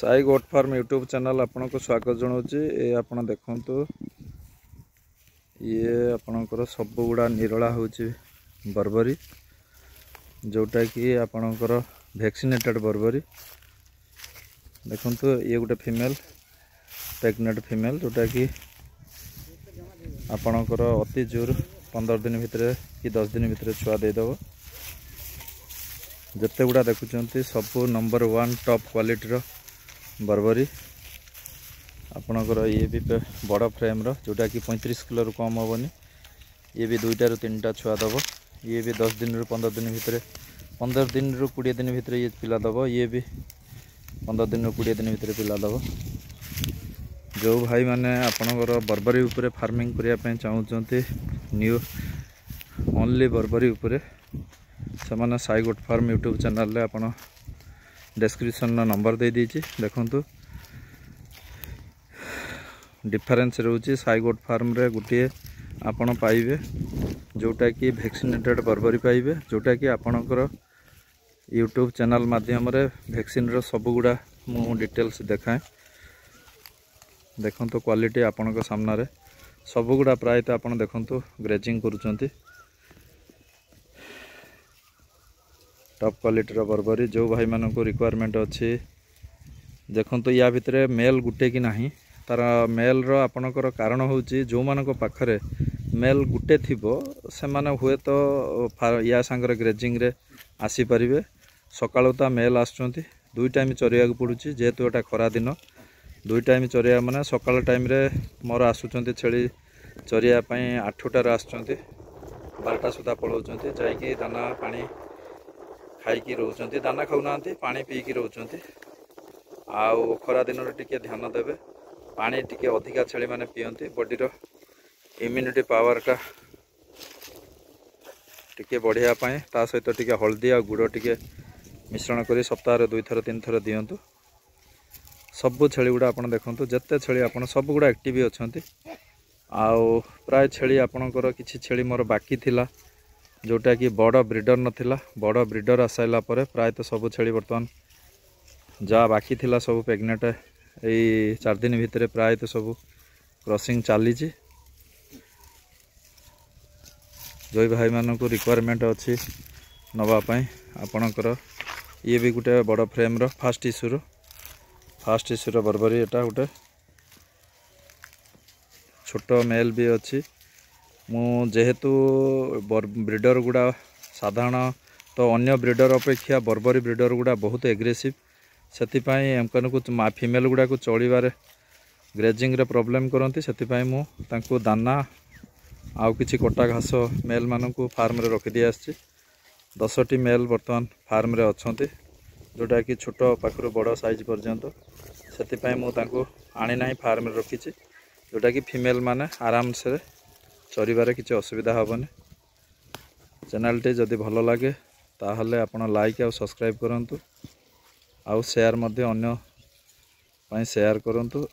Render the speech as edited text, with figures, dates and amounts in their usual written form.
Sai goat farm YouTube channel आपन को स्वागत जनाऊँगी। ये आप देखु ये आपणकर सब गुड़ा निरला हूँ बर्बरी जोटा कि आपणकर वैक्सीनेटेड बर्बरी देखु ये गोटे फीमेल प्रेग्नेंट फीमेल जोटा कि आपणकर अति जोर 15 दिन भितर कि 10 दिन भितर छुआ देदेव। जिते गुड़ा देखुं सब नंबर 1 टॉप क्वालिटी बर्बरी आपणकर ये भी बड़ फ्रेम जोटा कि 35 किलो कम हेनी। ये भी 2 रू 3टा छुआ दब। ये भी 10 दिन रू 15 दिन भितर 15 दिन रू 20 दिन भितर ये पिला दब। ये भी 15 दिन रू 20 दिन भितर पिला दब। जो भाई माने आपणकर बर्बरी उपरे फार्मिंग करने चाहते न्यू ओनली बर्बरी उपरे से मैंने Sai goat farm YouTube channel रे आपन डिस्क्रिप्शन नंबर दे दीची देखंतु। डिफरेंस रोची साई गोट फार्म रे गुटे आपन पाइबे जोटा कि वैक्सीनेटेड बर्बरी पाइबे जोटा कि आपणकर यूट्यूब चैनल माध्यम रे वैक्सीन रो सब गुड़ा मु डिटेल्स देखाए देखंतु। क्वालिटी आपन सामना रे सब गुड़ा प्राय तो आपन देखंतु ग्रेजिंग करूचंती टॉप क्वालिटी बर्बरी। जो भाई मान को रिक्वायरमेंट अच्छी देखो या भितर मेल गुटे कि नहीं तार मेल रो आपणकर कारण होची जो मान पाखरे मेल गुटे थिबो से माने हुए तो या सांगरे ग्रेजिंग रे आसी परिबे। सकाळु ता मेल आछंती 2 टाइम चरिया को पड़ुची जेहेतु एटा खरा दिन 2 टाइम चरिया माने सकाळ टाइम रे मोर आसुचंती छेली चरिया पई 8टार आछंती 12टा सुधा पळौचंती जाईकी दाना पानी खाई रोचंती। दाना खाऊना पानी पीकी रोचंती। आउ खरा दिन टिके ध्यान देवे पानी टिके अधिका छेली माने पियंती बॉडी रो इम्यूनिटी पावर का टिके बढ़िया पाए ता सहित टिके हल्दी आ गुड़ टिके मिश्रण करी सप्ताह 2 थर 3 थर दियंतु। सब छेली गुड़ा आपन देखंतु जत्ते छेली आपन सब गुड़ा एक्टिव अछंती। आउ प्राय छेली आपनकर किछि छेली मोर बाकी थिला जोटा कि बड़ ब्रीडर नथिला बड़ ब्रीडर आसाइला परे प्राय तो सब छेली बर्तमान जा बाकी थिला सब प्रेग्नेंट यही 4 दिन भितर प्राय तो सब क्रॉसिंग चली। जो भाई मान को रिक्वायरमेंट अच्छी नवापाई आपणकर ये भी गोटे बड़ फ्रेम रो फास्ट इश्यू बर्बरी एटा गोटे छोट मेल भी अच्छी। मु जेहेतु ब्रीडर गुड़ा साधारण तो अन्य ब्रीडर अपेक्षा बर्बरी ब्रीडर गुड़ा बहुत एग्रेसिव से एमकन को फीमेल गुड़ा को चलबार ग्रेजिंग रे प्रॉब्लम करती से मु तांको दाना आउ किछि कटा घास मेल मान को फार्म रे रखी दी आछि। 10टी मेल बर्तमान फार्म रे अछंती जोटा कि छोट पाखरु बड़ साइज पर्यंत से मु तांको आनी नाही फार्म रे रखी जोटा कि फीमेल माने आराम से चरबार किसी असुविधा हेनी। चैनल टी जदि भल लगे ताहले आपण लाइक और सब्सक्राइब करंतु आउ शेयर मध्य अन्य शेयर करंतु।